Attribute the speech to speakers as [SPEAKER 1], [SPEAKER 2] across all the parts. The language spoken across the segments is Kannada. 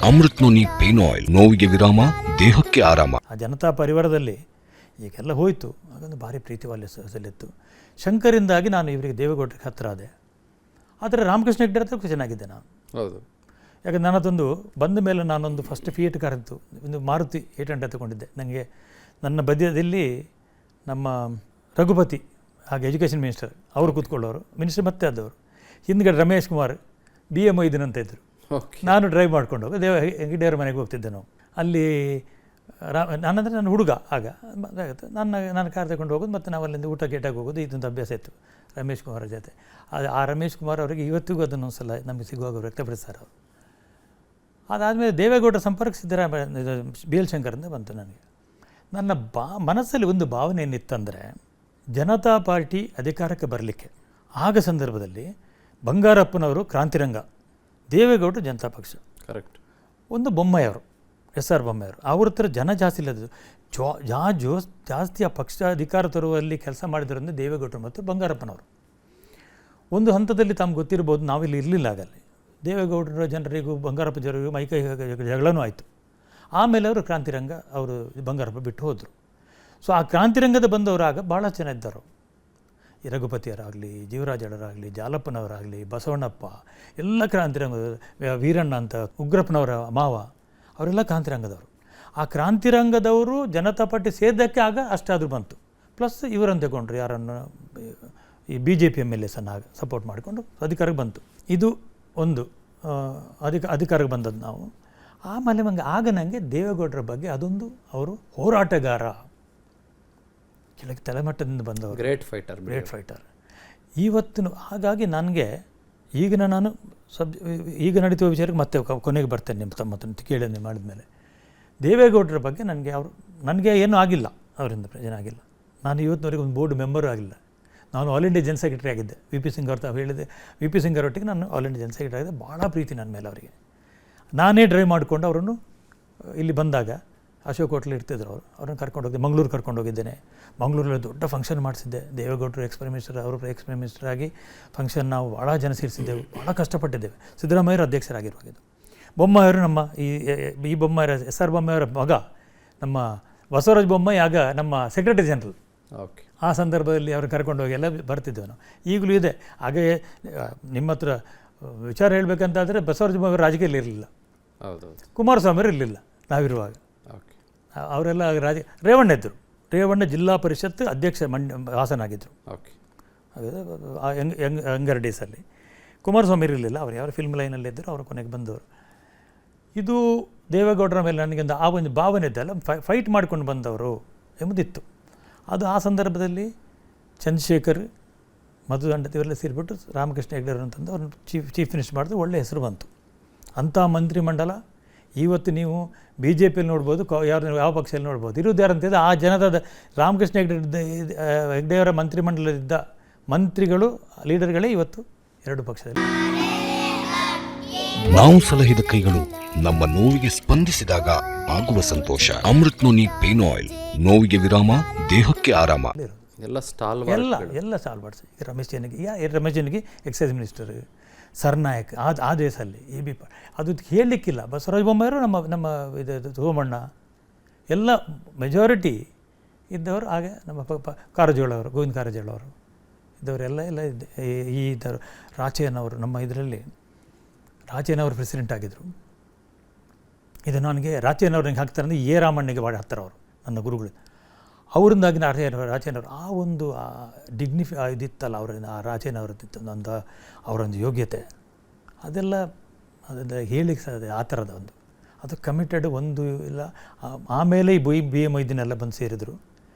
[SPEAKER 1] ಅಮೃತ್ ನೋನಿ ಪೇನ್ ಆಯಿಲ್, ನೋವಿಗೆ ವಿರಾಮ, ದೇಹಕ್ಕೆ ಆರಾಮ.
[SPEAKER 2] ಆ ಜನತಾ ಪರಿವಾರದಲ್ಲಿ ಈಗೆಲ್ಲ ಹೋಯಿತು. ಹಾಗೊಂದು ಭಾರಿ ಪ್ರೀತಿ ವಾತ್ಸಲ್ಯತ್ತು. ಶಂಕರಿಂದಾಗಿ ನಾನು ಇವರಿಗೆ ದೇವೇಗೌಡರಿಗೆ ಹತ್ತಿರ ಆದೆ. ಆದರೆ ರಾಮಕೃಷ್ಣ ಹೆಗ್ಡೆ ಹತ್ರ ಚೆನ್ನಾಗಿದ್ದೆ ನಾನು.
[SPEAKER 3] ಹೌದು.
[SPEAKER 2] ಯಾಕಂದ್ರೆ ನನ್ನದೊಂದು ಬಂದ ಮೇಲೆ ನಾನೊಂದು ಫಸ್ಟ್ ಫಿಯೇಟ್ ಕಾರ್ ಇತ್ತು, ಒಂದು ಮಾರುತಿ 800 ತಗೊಂಡಿದ್ದೆ. ನನಗೆ ನನ್ನ ಬದಿಯದಲ್ಲಿ ನಮ್ಮ ರಘುಪತಿ, ಹಾಗೆ ಎಜುಕೇಷನ್ ಮಿನಿಸ್ಟರ್ ಅವರು ಕೂತ್ಕೊಳ್ಳೋರು, ಮಿನಿಸ್ಟರ್ ಮತ್ತೆ ಆದವರು. ಹಿಂದ್ಗಡೆ ರಮೇಶ್ ಕುಮಾರ್ BA ಮೊಯ್ದೀನ್ ಅಂತ ಇದ್ದರು. ನಾನು ಡ್ರೈವ್ ಮಾಡ್ಕೊಂಡು ಹೋಗಿ ಹೆಗ್ಡೆಯವರ ಮನೆಗೆ ಹೋಗ್ತಿದ್ದೆ. ನಾವು ಅಲ್ಲಿ ನಾನಂದರೆ ನನ್ನ ಹುಡುಗ ಆಗ ಅದಾಗುತ್ತೆ. ನನ್ನ ಕಾರ್ ತಗೊಂಡು ಹೋಗೋದು, ಮತ್ತು ನಾವು ಅಲ್ಲಿಂದ ಊಟ ಗೇಟಾಗಿ ಹೋಗೋದು, ಇದೊಂದು ಅಭ್ಯಾಸ ಇತ್ತು ರಮೇಶ್ ಕುಮಾರ್ ಜೊತೆ. ಆ ರಮೇಶ್ ಕುಮಾರ್ ಅವರಿಗೆ ಇವತ್ತಿಗೂ ಅದನ್ನೊಂದು ಸಲ ನಮಗೆ ಸಿಗುವಾಗ ವ್ಯಕ್ತಪಡಿಸ್ತಾರೆ ಅವರು. ಅದಾದಮೇಲೆ ದೇವೇಗೌಡರ ಸಂಪರ್ಕ ಸಿದ್ದರಾಮಯ್ಯ BL ಶಂಕರಿಂದ ಬಂತು ನನಗೆ. ನನ್ನ ಮನಸ್ಸಲ್ಲಿ ಒಂದು ಭಾವನೆ ಏನಿತ್ತಂದರೆ, ಜನತಾ ಪಾರ್ಟಿ ಅಧಿಕಾರಕ್ಕೆ ಬರಲಿಕ್ಕೆ ಆಗ ಸಂದರ್ಭದಲ್ಲಿ ಬಂಗಾರಪ್ಪನವರು ಕ್ರಾಂತಿರಂಗ, ದೇವೇಗೌಡರು ಜನತಾ ಪಕ್ಷ,
[SPEAKER 3] ಕರೆಕ್ಟ್.
[SPEAKER 2] ಒಂದು ಬೊಮ್ಮಾಯಿಯವರು, SR ಬೊಮ್ಮಾಯಿಯವರು, ಅವ್ರ ಹತ್ರ ಜನ ಜಾಸ್ತಿ ಇಲ್ಲದು. ಜಾಸ್ತಿ ಆ ಪಕ್ಷ ಅಧಿಕಾರ ತರುವಲ್ಲಿ ಕೆಲಸ ಮಾಡಿದ್ರಿಂದ ದೇವೇಗೌಡರು ಮತ್ತು ಬಂಗಾರಪ್ಪನವರು. ಒಂದು ಹಂತದಲ್ಲಿ ತಮ್ಗೆ ಗೊತ್ತಿರ್ಬೋದು, ನಾವಿಲ್ಲಿ ಇರಲಿಲ್ಲ ಆಗಲ್ಲಿ. ದೇವೇಗೌಡರ ಜನರಿಗೂ ಬಂಗಾರಪ್ಪ ಜನರಿಗೂ ಮೈಕೈ ಜಗಳನೂ ಆಯಿತು. ಆಮೇಲೆ ಅವರು ಕ್ರಾಂತಿರಂಗ, ಅವರು ಬಂಗಾರಪ್ಪ ಬಿಟ್ಟು ಹೋದರು. ಸೊ ಆ ಕ್ರಾಂತಿರಂಗದ ಬಂದವರು ಆಗ ಭಾಳ ಜನ ಇದ್ದರು. ಈ ರಘುಪತಿಯವರಾಗಲಿ, ಜೀವರಾಜರಾಗಲಿ, ಜಾಲಪ್ಪನವರಾಗಲಿ, ಬಸವಣ್ಣಪ್ಪ, ಎಲ್ಲ ಕ್ರಾಂತಿರಂಗದ, ವೀರಣ್ಣ ಅಂತ ಉಗ್ರಪ್ಪನವರ ಮಾವ, ಅವರೆಲ್ಲ ಕ್ರಾಂತಿರಂಗದವರು. ಆ ಕ್ರಾಂತಿರಂಗದವರು ಜನತಾ ಪಾರ್ಟಿ ಸೇರಿದ್ದಕ್ಕೆ ಆಗ ಅಷ್ಟಾದರೂ ಬಂತು. ಪ್ಲಸ್ ಇವರನ್ನು ತಗೊಂಡ್ರು, ಯಾರನ್ನು ಈ BJP MLAs ಆಗ ಸಪೋರ್ಟ್ ಮಾಡಿಕೊಂಡು ಅಧಿಕಾರಕ್ಕೆ ಬಂತು. ಇದು ಒಂದು ಅಧಿಕಾರಕ್ಕೆ ಬಂದದ್ದು ನಾವು. ಆಮೇಲೆ ಆಗ ನನಗೆ ದೇವೇಗೌಡರ ಬಗ್ಗೆ ಅದೊಂದು, ಅವರು ಹೋರಾಟಗಾರ, ಕೆಳಗೆ ತಲೆಮಟ್ಟದಿಂದ ಬಂದವರು, ಗ್ರೇಟ್ ಫೈಟರ್ ಇವತ್ತಿನ. ಹಾಗಾಗಿ ನನಗೆ ಈಗಿನ ನಾನು ಈಗ ನಡೀತಿರುವ ವಿಚಾರಕ್ಕೆ ಮತ್ತೆ ಕೊನೆಗೆ ಬರ್ತೇನೆ ನಿಮ್ಮ ತಮ್ಮ ಕೇಳಿ ಮಾಡಿದ ಮೇಲೆ. ದೇವೇಗೌಡರ ಬಗ್ಗೆ ನನಗೆ ಏನೂ ಆಗಿಲ್ಲ, ಅವರಿಂದ ಪ್ರಯೋಜನ ಆಗಿಲ್ಲ. ನಾನು ಇವತ್ತಿನವರೆಗೆ ಒಂದು ಬೋರ್ಡ್ ಮೆಂಬರು ಆಗಿಲ್ಲ. ನಾನು ಆಲ್ ಇಂಡಿಯಾ ಜನರಲ್ ಸೆಕ್ರೆಟರಿ ಆಗಿದ್ದೆ. VP ಸಿಂಗ್ ಅವ್ರ ಹೇಳಿದೆ, VP ಸಿಂಗ್ ಅವರೊಟ್ಟಿಗೆ ನಾನು ಆಲ್ ಇಂಡಿಯಾ ಜನರಲ್ ಸೆಕ್ರೆಟರಿ ಆಗಿದ್ದೆ. ಭಾಳ ಪ್ರೀತಿ ನನ್ನ ಮೇಲೆ ಅವರಿಗೆ. ನಾನೇ ಡ್ರೈವ್ ಮಾಡಿಕೊಂಡು ಅವರನ್ನು ಇಲ್ಲಿ ಬಂದಾಗ ಅಶೋಕ್ ಹೋಟ್ಲ್ ಇರ್ತಿದ್ರು, ಅವ್ರನ್ನ ಕರ್ಕೊಂಡು ಹೋಗಿದ್ದೆ. ಮಂಗಳೂರು ಕರ್ಕೊಂಡು ಹೋಗಿದ್ದೇನೆ. ಮಂಗಳೂರಲ್ಲಿ ದೊಡ್ಡ ಫಂಕ್ಷನ್ ಮಾಡಿಸಿದ್ದೆ. ದೇವೇಗೌಡರು ಎಕ್ಸ್-ಪ್ರೈಮ್ ಮಿನಿಸ್ಟರ್, ಅವರು ಎಕ್ಸ್-ಪ್ರೈಮ್ ಮಿನಿಸ್ಟರ್ ಆಗಿ ಫಂಕ್ಷನ್ ನಾವು ಭಾಳ ಜನ ಸೇರಿಸಿದ್ದೆವು, ಭಾಳ ಕಷ್ಟಪಟ್ಟಿದ್ದೇವೆ. ಸಿದ್ದರಾಮಯ್ಯರು ಅಧ್ಯಕ್ಷರಾಗಿರುವಾಗಿದ್ದು. ಬೊಮ್ಮಾಯಿಯವರು ನಮ್ಮ ಈ ಬೊಮ್ಮಾಯಿರ SR ಬೊಮ್ಮಾಯಿಯವರ ಮಗ, ನಮ್ಮ ಬಸವರಾಜ ಬೊಮ್ಮಾಯಿ ಆಗ ನಮ್ಮ ಸೆಕ್ರೆಟರಿ ಜನರಲ್.
[SPEAKER 3] ಓಕೆ.
[SPEAKER 2] ಆ ಸಂದರ್ಭದಲ್ಲಿ ಅವ್ರು ಕರ್ಕೊಂಡು ಹೋಗಿ ಎಲ್ಲ ಬರ್ತಿದ್ದೇವೆ ನಾವು. ಈಗಲೂ ಇದೆ. ಹಾಗೆ ನಿಮ್ಮ ಹತ್ರ ವಿಚಾರ ಹೇಳಬೇಕಂತಾದರೆ ಬಸವರಾಜ ಬೊಮ್ಮಾಯಿ ರಾಜಕೀಯದಲ್ಲಿ ಇರಲಿಲ್ಲ, ಕುಮಾರಸ್ವಾಮಿಯವರು ಇರಲಿಲ್ಲ ನಾವಿರುವಾಗ. ಅವರೆಲ್ಲ ರೇವಣ್ಣ ಇದ್ದರು. ರೇವಣ್ಣ ಜಿಲ್ಲಾ ಪರಿಷತ್ ಅಧ್ಯಕ್ಷ ಹಾಸನಾಗಿದ್ದರು ಯಂಗರ್ ಡೇಸಲ್ಲಿ. ಕುಮಾರಸ್ವಾಮಿ ಇರಲಿಲ್ಲ, ಅವರು ಯಾವ ಫಿಲ್ಮ್ ಲೈನಲ್ಲಿದ್ದರು, ಅವರು ಕೊನೆಗೆ ಬಂದವರು. ಇದು ದೇವೇಗೌಡರ ಮೇಲೆ ನನಗೊಂದು ಆ ಒಂದು ಭಾವನೆ ಇದ್ದಲ್ಲ, ಫೈಟ್ ಮಾಡ್ಕೊಂಡು ಬಂದವರು ಎಂಬುದಿತ್ತು. ಅದು ಆ ಸಂದರ್ಭದಲ್ಲಿ ಚಂದ್ರಶೇಖರ್, ಮಧುದಂಡ ಇವರೆಲ್ಲ ಸೇರಿಬಿಟ್ಟು ರಾಮಕೃಷ್ಣ ಹೆಗ್ಡೆ ಅಂತಂದು ಅವ್ರನ್ನ ಚೀಫ್ ಮಿನಿಸ್ಟರ್ ಮಾಡಿದ್ರೆ ಒಳ್ಳೆ ಹೆಸರು ಬಂತು. ಅಂಥ ಮಂತ್ರಿಮಂಡಲ ಇವತ್ತು ನೀವು BJPಯಲ್ಲಿ ನೋಡ್ಬೋದು, ಯಾವ ಪಕ್ಷದಲ್ಲಿ ನೋಡ್ಬೋದು. ಇರುವುದು ಯಾರಂತಿದೆ, ಆ ಜನತಾದ ರಾಮಕೃಷ್ಣ ಹೆಗ್ಡೆಯವರ ಮಂತ್ರಿಮಂಡಲದಿದ್ದ ಮಂತ್ರಿಗಳು, ಲೀಡರ್ಗಳೇ ಇವತ್ತು ಎರಡು ಪಕ್ಷದಲ್ಲಿ.
[SPEAKER 1] ನಾವು ಸಲಹಿದ ಕೈಗಳು ನಮ್ಮ ನೋವಿಗೆ ಸ್ಪಂದಿಸಿದಾಗ ಆಗುವ ಸಂತೋಷ. ಅಮೃತ್ ನೋನಿ ಪೇನ್ ಆಯಿಲ್, ನೋವಿಗೆ ವಿರಾಮ, ದೇಹಕ್ಕೆ ಆರಾಮ.
[SPEAKER 2] ಎಲ್ಲ ಸ್ಟಾಲ್ವಾರ್ಡ್ಸ್. ರಮೇಶ್ ಜನಿಗೆ ಎಕ್ಸೈಸ್ ಮಿನಿಸ್ಟರ್, ಸರ್ನಾಯಕ್ ಆ ದೇಶದಲ್ಲಿ EB ಅದು ಹೇಳಲಿಕ್ಕಿಲ್ಲ. ಬಸವರಾಜ ಬೊಮ್ಮಾಯಿಯವರು, ನಮ್ಮ ಇದು ಸೋಮಣ್ಣ, ಎಲ್ಲ ಮೆಜಾರಿಟಿ ಇದ್ದವರು. ಹಾಗೆ ನಮ್ಮ ಕಾರಜೋಳವರು, ಗೋವಿಂದ ಕಾರಜೋಳವರು ಇದ್ದವರೆಲ್ಲ ಈ ಇದ್ದರು. ರಾಚಯ್ಯನವರು ನಮ್ಮ ಇದರಲ್ಲಿ ರಾಚಯ್ಯನವರು ಪ್ರೆಸಿಡೆಂಟ್ ಆಗಿದ್ದರು. ಇದು ನನಗೆ ರಾಚಯ್ಯನವ್ರಿಗೆ ಹಾಕ್ತಾರೆ ಅಂದರೆ ರಾಮಣ್ಣಗೆ ಭಾಳ ಹತ್ತಿರ ಅವರು, ನನ್ನ ಗುರುಗಳು. ಅವರಿಂದಾಗಿ ರಾಚಯ್ಯನವರು ಆ ಒಂದು ಇದಿತ್ತಲ್ಲ ಅವರಿಂದ, ಆ ರಾಚಯ್ಯನವ್ರದ್ದಿತ್ತು ಒಂದು ಅವರೊಂದು ಯೋಗ್ಯತೆ, ಅದೆಲ್ಲ ಹೇಳಿಕ್ಕೆ ಸಾಧ್ಯ. ಆ ಥರದ ಒಂದು ಅದು ಕಮಿಟೆಡ್ ಒಂದು ಇಲ್ಲ. ಆಮೇಲೆ ಈ BA ಮೊಯ್ದೀನ್ ಎಲ್ಲ ಬಂದು ಸೇರಿದರು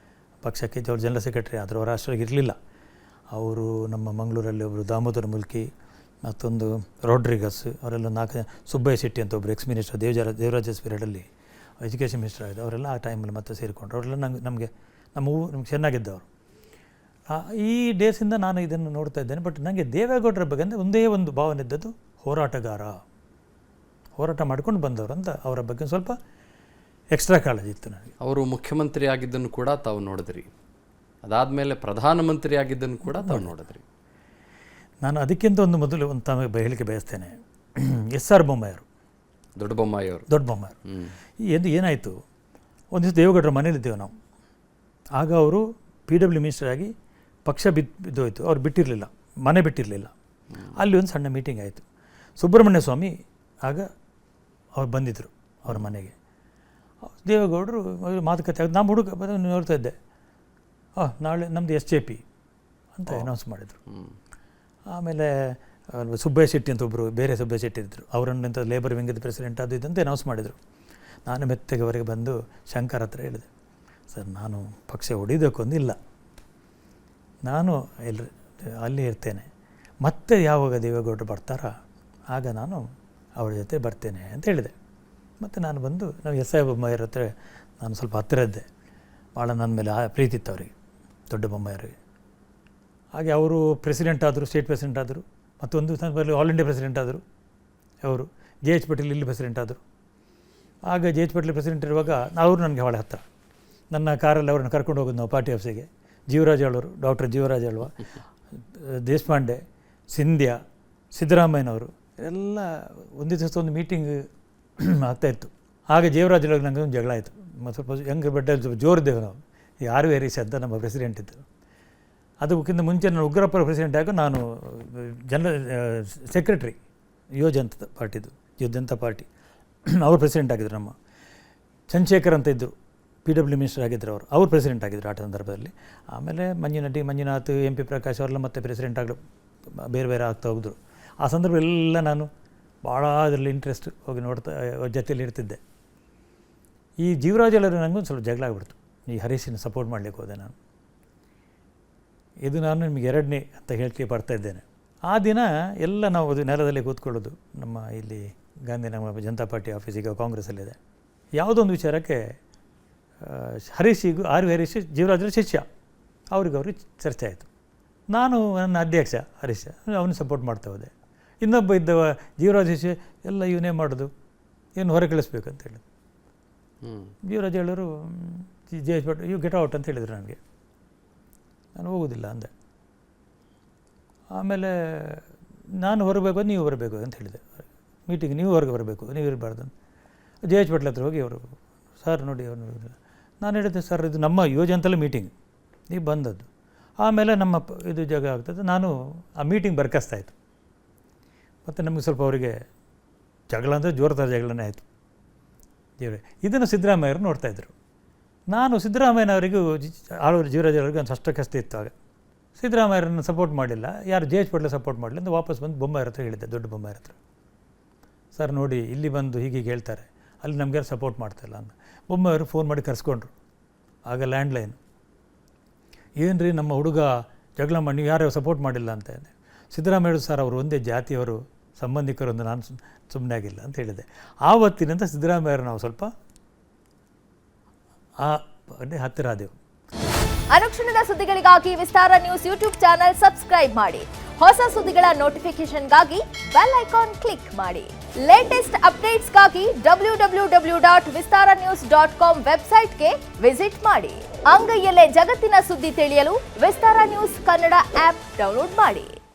[SPEAKER 2] ಪಕ್ಷಕ್ಕೆ. ಅವ್ರು ಜನರಲ್ ಸೆಕ್ರೆಟರಿ ಆದರು. ಅವರು ಅಷ್ಟೊಳಗೆ ಇರಲಿಲ್ಲ. ಅವರು ನಮ್ಮ ಮಂಗಳೂರಲ್ಲಿ ಒಬ್ಬರು ದಾಮೋದರ ಮುಲ್ಕಿ, ಮತ್ತೊಂದು ರೋಡ್ರಿಗಸ್, ಅವರೆಲ್ಲ 4 ಸುಬ್ಬಯ್ಯ ಶೆಟ್ಟಿ ಅಂತ ಒಬ್ಬರು ಎಕ್ಸ್ ಮಿನಿಸ್ಟರ್, ದೇವರಾಜ ಪೀರಿಯಡಲ್ಲಿ ಎಜುಕೇಷನ್ ಮಿನಿಸ್ಟರ್ ಆಗಿದ್ದು, ಅವರೆಲ್ಲ ಆ ಟೈಮಲ್ಲಿ ಮತ್ತೆ ಸೇರಿಕೊಂಡ್ರು. ಅವರೆಲ್ಲ ನಮಗೆ ಚೆನ್ನಾಗಿದ್ದವರು. ಈ ಡೇಸಿಂದ ನಾನು ಇದನ್ನು ನೋಡ್ತಾ ಇದ್ದೇನೆ. ಬಟ್ ನನಗೆ ದೇವೇಗೌಡರ ಬಗ್ಗೆ ಅಂದರೆ ಒಂದೇ ಒಂದು ಭಾವನೆ ಇದ್ದದ್ದು, ಹೋರಾಟಗಾರ, ಹೋರಾಟ ಮಾಡ್ಕೊಂಡು ಬಂದವರು ಅಂತ. ಅವರ ಬಗ್ಗೆ ಸ್ವಲ್ಪ ಎಕ್ಸ್ಟ್ರಾ ಕಾಳಜಿ ಇತ್ತು ನನಗೆ.
[SPEAKER 3] ಅವರು ಮುಖ್ಯಮಂತ್ರಿ ಆಗಿದ್ದನ್ನು ಕೂಡ ತಾವು ನೋಡಿದ್ರಿ, ಅದಾದಮೇಲೆ ಪ್ರಧಾನಮಂತ್ರಿ ಆಗಿದ್ದನ್ನು ಕೂಡ ತಾವು ನೋಡಿದ್ರಿ.
[SPEAKER 2] ನಾನು ಅದಕ್ಕಿಂತ ಮೊದಲು ತಮಗೆ ಹೇಳಿಕೆ ಬಯಸ್ತೇನೆ. SR ಬೊಮ್ಮಾಯಿಯವರು
[SPEAKER 3] ದೊಡ್ಡ ಬೊಮ್ಮಾಯಿಯವರು.
[SPEAKER 2] ಎಂದು ಏನಾಯಿತು, ಒಂದು ದಿವಸ ದೇವೇಗೌಡರ ಮನೇಲಿದ್ದೇವೆ ನಾವು. ಆಗ ಅವರು PW ಮಿನಿಸ್ಟರ್ ಆಗಿ ಪಕ್ಷ ಬಿದ್ದೋಯ್ತು, ಅವ್ರು ಬಿಟ್ಟಿರಲಿಲ್ಲ, ಮನೆ ಬಿಟ್ಟಿರಲಿಲ್ಲ. ಅಲ್ಲಿ ಒಂದು ಸಣ್ಣ ಮೀಟಿಂಗ್ ಆಯಿತು. ಸುಬ್ರಹ್ಮಣ್ಯ ಸ್ವಾಮಿ ಆಗ ಅವ್ರು ಬಂದಿದ್ದರು ಅವ್ರ ಮನೆಗೆ. ದೇವೇಗೌಡರು ಮಾತುಕತೆ ಆಗಿ ನಾನು ಹುಡುಗ ನೋಡ್ತಾ ಇದ್ದೆ, ನಾಳೆ ನಮ್ಮದು SJP ಅಂತ ಅನೌನ್ಸ್ ಮಾಡಿದರು. ಆಮೇಲೆ ಸುಬ್ಬಯ್ಯ ಶೆಟ್ಟಿ ಅಂತ ಒಬ್ಬರು ಬೇರೆ ಸುಬ್ಬಯ್ಯ ಶೆಟ್ಟಿ ಇದ್ದರು, ಅವರನ್ನಂತ ಲೇಬರ್ ವಿಂಗದ ಪ್ರೆಸಿಡೆಂಟ್ ಅದು ಇದಂತ ಅನೌನ್ಸ್ ಮಾಡಿದರು. ನಾನು ಮೆತ್ತಗೆ ಅವರಿಗೆ ಬಂದು ಶಂಕರ್ ಹತ್ರ ಹೇಳಿದೆ, ಸರ್ ನಾನು ಪಕ್ಷ ಹೊಡಿಯೋದಕ್ಕೊಂದಿಲ್ಲ, ನಾನು ಅಲ್ಲಿ ಇರ್ತೇನೆ, ಮತ್ತೆ ಯಾವಾಗ ದೇವೇಗೌಡರು ಬರ್ತಾರ ಆಗ ನಾನು ಅವರ ಜೊತೆ ಬರ್ತೇನೆ ಅಂತ ಹೇಳಿದೆ. ಮತ್ತು ನಾನು ಬಂದು ನಾವು SI ಬೊಮ್ಮಾಯಿಯವ್ರ ಹತ್ರ ನಾನು ಸ್ವಲ್ಪ ಹತ್ತಿರ ಇದ್ದೆ, ಭಾಳ ನನ್ನ ಮೇಲೆ ಪ್ರೀತಿ ಇತ್ತು ಅವರಿಗೆ, ದೊಡ್ಡ ಬೊಮ್ಮಾಯಿಯವರಿಗೆ. ಹಾಗೆ ಅವರು ಪ್ರೆಸಿಡೆಂಟ್ ಆದರು, ಸ್ಟೇಟ್ ಪ್ರೆಸಿಡೆಂಟ್ ಆದರು, ಮತ್ತೊಂದು ಸಂದರ್ಭದಲ್ಲಿ ಆಲ್ ಇಂಡಿಯಾ ಪ್ರೆಸಿಡೆಂಟ್ ಆದರು. ಅವರು JH ಪಟೇಲ್ ಇಲ್ಲಿ ಪ್ರೆಸಿಡೆಂಟ್ ಆದರು. ಆಗ JH ಪಟೇಲ್ ಪ್ರೆಸಿಡೆಂಟ್ ಇರುವಾಗ ಅವರು ನನಗೆ ಭಾಳ ಹತ್ತಿರ. ನನ್ನ ಕಾರಲ್ಲಿ ಅವ್ರನ್ನ ಕರ್ಕೊಂಡು ಹೋಗೋದು ನಾವು ಪಾರ್ಟಿ ಆಫೀಸಿಗೆ. ಜೀವರಾಜ್ ಆಳ್ವರು, ಡಾಕ್ಟರ್ ಜೀವರಾಜ್ ಆಳ್ವ, ದೇಶಪಾಂಡೆ, ಸಿಂಧ್ಯಾ, ಸಿದ್ದರಾಮಯ್ಯನವರು ಎಲ್ಲ ಒಂದೇ ದಿವಸ ಒಂದು ಮೀಟಿಂಗ್ ಆಗ್ತಾಯಿತ್ತು. ಆಗ ಜೀವರಾಜ್ ಆಳ್ವಾಗ ನನಗೆ ಒಂದು ಜಗಳ ಆಯಿತು. ಸ್ವಲ್ಪ ಹೆಂಗೆ ಬೆಡ್ಡ ಜೋರಿದ್ದೇವೆ ನಾವು. ಯಾರು ವೇರಿಸಿ ಅಂತ ನಮ್ಮ ಪ್ರೆಸಿಡೆಂಟ್ ಇದ್ದರು. ಅದಕ್ಕಿಂತ ಮುಂಚೆ ನಾನು ಉಗ್ರಪ್ಪರ ಪ್ರೆಸಿಡೆಂಟ್ ಆಗ ನಾನು ಸೆಕ್ರೆಟ್ರಿ ಯುವ ಜನತಾ ಪಾರ್ಟಿದು, ಯುವ ಜನತಾ ಪಾರ್ಟಿ ಅವ್ರು ಪ್ರೆಸಿಡೆಂಟ್ ಆಗಿದ್ದರು. ನಮ್ಮ ಚಂದ್ರಶೇಖರ್ ಅಂತ ಇದ್ದರು, PW ಮಿನಿಸ್ಟರ್ ಆಗಿದ್ದರು, ಅವ್ರು ಪ್ರೆಸಿಡೆಂಟ್ ಆಗಿದ್ದರು ಆ ಸಂದರ್ಭದಲ್ಲಿ. ಆಮೇಲೆ ಮಂಜುನಾಥ್, MP ಪ್ರಕಾಶ್ ಅವರೆಲ್ಲ ಮತ್ತೆ ಪ್ರೆಸಿಡೆಂಟ್ ಆಗಲು ಬೇರೆ ಬೇರೆ ಆಗ್ತಾ ಹೋಗಿದ್ರು. ಆ ಸಂದರ್ಭದಲ್ಲೆಲ್ಲ ನಾನು ಭಾಳ ಅದರಲ್ಲಿ ಇಂಟ್ರೆಸ್ಟ್ ಹೋಗಿ ನೋಡ್ತಾ ಜೊತೆಯಲ್ಲಿ ಇರ್ತಿದ್ದೆ. ಈ ಜೀವರಾಜ್ ಎಲ್ಲರೂ ನನಗೊಂದು ಸ್ವಲ್ಪ ಜಗಳ ಆಗಿಬಿಡ್ತು. ಈ ಹರೀಶನ ಸಪೋರ್ಟ್ ಮಾಡಲಿಕ್ಕೆ ಹೋದೆ ನಾನು. ಇದು ನಾನು ನಿಮಗೆ 2ನೇ ಅಂತ ಹೇಳಲಿಕ್ಕೆ ಬರ್ತಾಯಿದ್ದೇನೆ. ಆ ದಿನ ಎಲ್ಲ ನಾವು ಅದು ನೆಲದಲ್ಲಿ ಕೂತ್ಕೊಳ್ಳೋದು, ನಮ್ಮ ಇಲ್ಲಿ ನಮ್ಮ ಜನತಾ ಪಾರ್ಟಿ ಆಫೀಸ್ ಈಗ ಕಾಂಗ್ರೆಸ್ಸಲ್ಲಿದೆ. ಯಾವುದೊಂದು ವಿಚಾರಕ್ಕೆ ಹರೀಶಿಗೂ ಹರೀಶ್ ಜೀವರಾಜರ ಶಿಷ್ಯ, ಅವ್ರಿಗೆ ಚರ್ಚೆ ಆಯಿತು. ನಾನು ನನ್ನ ಅಧ್ಯಕ್ಷ ಹರೀಶ್, ಅವನು ಸಪೋರ್ಟ್ ಮಾಡ್ತಾ ಹೋದೆ. ಇನ್ನೊಬ್ಬ ಇದ್ದವ ಜೀವರಾಜ ಶಿಷ್ಯ, ಎಲ್ಲ ಇವನೇ ಮಾಡೋದು, ಏನು ಹೊರ ಕಳಿಸ್ಬೇಕು ಅಂತ ಹೇಳಿದ್ರು. ಜೀವರಾಜ್ ಹೇಳೋರು JH Patel you get out ಅಂತ ಹೇಳಿದರು ನನಗೆ. ನಾನು ಹೋಗೋದಿಲ್ಲ ಅಂದೆ. ಆಮೇಲೆ ನಾನು ಹೊರಬೇಕು, ನೀವು ಬರಬೇಕು ಅಂತ ಹೇಳಿದೆ. ಮೀಟಿಂಗ್ ನೀವು ಹೊರಗೆ ಬರಬೇಕು, ನೀವು ಇರಬಾರ್ದು ಅಂತ. JH ಪಟೇಲ್ ಹತ್ರ ಹೋಗಿ ಅವರು, ಸರ್ ನೋಡಿ ಅವನು, ನಾನು ಹೇಳಿದೆ ಸರ್ ಇದು ನಮ್ಮ ಯುವಜನತೆಲ್ಲ ಮೀಟಿಂಗ್, ನೀವು ಬಂದದ್ದು. ಆಮೇಲೆ ನಮ್ಮ ಇದು ಜಾಗ ಆಗ್ತದೆ, ನಾನು ಆ ಮೀಟಿಂಗ್ ಬರ್ಕಿಸ್ತಾಯಿತ್ತು. ಮತ್ತು ನಮಗೆ ಸ್ವಲ್ಪ ಅವರಿಗೆ ಜಗಳ ಅಂದರೆ ಜೋರದಾರ ಜಗಳನೇ ಆಯಿತು. ಇದನ್ನು ಸಿದ್ದರಾಮಯ್ಯವರು ನೋಡ್ತಾಯಿದ್ರು. ನಾನು ಸಿದ್ದರಾಮಯ್ಯನವರಿಗೂ ಆಳೂರು ಜೀವರಾಜ್ ಅವರಿಗೂ ಒಂದು ಅಷ್ಟಕ್ಕಷ್ಟೇ ಇತ್ತು. ಆಗ ಸಿದ್ದರಾಮಯ್ಯರನ್ನು ಸಪೋರ್ಟ್ ಮಾಡಲಿಲ್ಲ, ಯಾರು JH ಪಟೇಲ್ ಸಪೋರ್ಟ್ ಮಾಡಲಿಲ್ಲ ಅಂತ ವಾಪಸ್ ಬಂದು ಬೊಮ್ಮಾಯಿಯವ್ರ ಹತ್ರ ಹೇಳಿದ್ದೆ, ದೊಡ್ಡ ಬೊಮ್ಮಾಯಿಯವ್ರ ಹತ್ರ. ಸರ್ ನೋಡಿ ಇಲ್ಲಿ ಬಂದು ಹೀಗೆ ಹೇಳ್ತಾರೆ, ಅಲ್ಲಿ ನಮಗ್ಯಾರು ಸಪೋರ್ಟ್ ಮಾಡ್ತಾಯಿಲ್ಲ ಅಂತ. ಬೊಮ್ಮಾಯಿಯವರು ಫೋನ್ ಮಾಡಿ ಕರೆಸ್ಕೊಂಡ್ರು. ಆಗ ಲ್ಯಾಂಡ್ಲೈನ್, ಏನು ರೀ ನಮ್ಮ ಹುಡುಗ ಜಗಳ ಮಾಡಿ ನೀವು ಯಾರು ಸಪೋರ್ಟ್ ಮಾಡಿಲ್ಲ ಅಂತ. ಸಿದ್ದರಾಮಯ್ಯ ಸರ್ ಅವರು ಒಂದೇ ಜಾತಿಯವರು, ಸಂಬಂಧಿಕರೊಂದು, ನಾನು ಸುಮ್ಮನೆ ಆಗಿಲ್ಲ ಅಂತ ಹೇಳಿದೆ. ಆವತ್ತಿನಿಂದ ಸಿದ್ದರಾಮಯ್ಯರು ನಾವು ಸ್ವಲ್ಪ ಹತ್ತಿರ ಆದೆವು.
[SPEAKER 4] ಅನುಕ್ಷಣದ ಸುದ್ದಿಗಳಿಗಾಗಿ ವಿಸ್ತಾರ ನ್ಯೂಸ್ ಯೂಟ್ಯೂಬ್ ಚಾನೆಲ್ ಸಬ್ಸ್ಕ್ರೈಬ್ ಮಾಡಿ. ಹೊಸ ಸುದ್ದಿಗಳ ನೋಟಿಫಿಕೇಶನ್ಗಾಗಿ ಬೆಲ್ ಐಕಾನ್ ಕ್ಲಿಕ್ ಮಾಡಿ. ಲೇಟೆಸ್ಟ್ ಅಪ್ಡೇಟ್ಸ್ಗಾಗಿ www.vistaranews.com ವೆಬ್ಸೈಟ್ಗೆ ವಿಸಿಟ್ ಮಾಡಿ. ಅಂಗೈಯಲ್ಲೇ ಜಗತ್ತಿನ ಸುದ್ದಿ ತಿಳಿಯಲು ವಿಸ್ತಾರ ನ್ಯೂಸ್ ಕನ್ನಡ ಆಪ್ ಡೌನ್ಲೋಡ್ ಮಾಡಿ.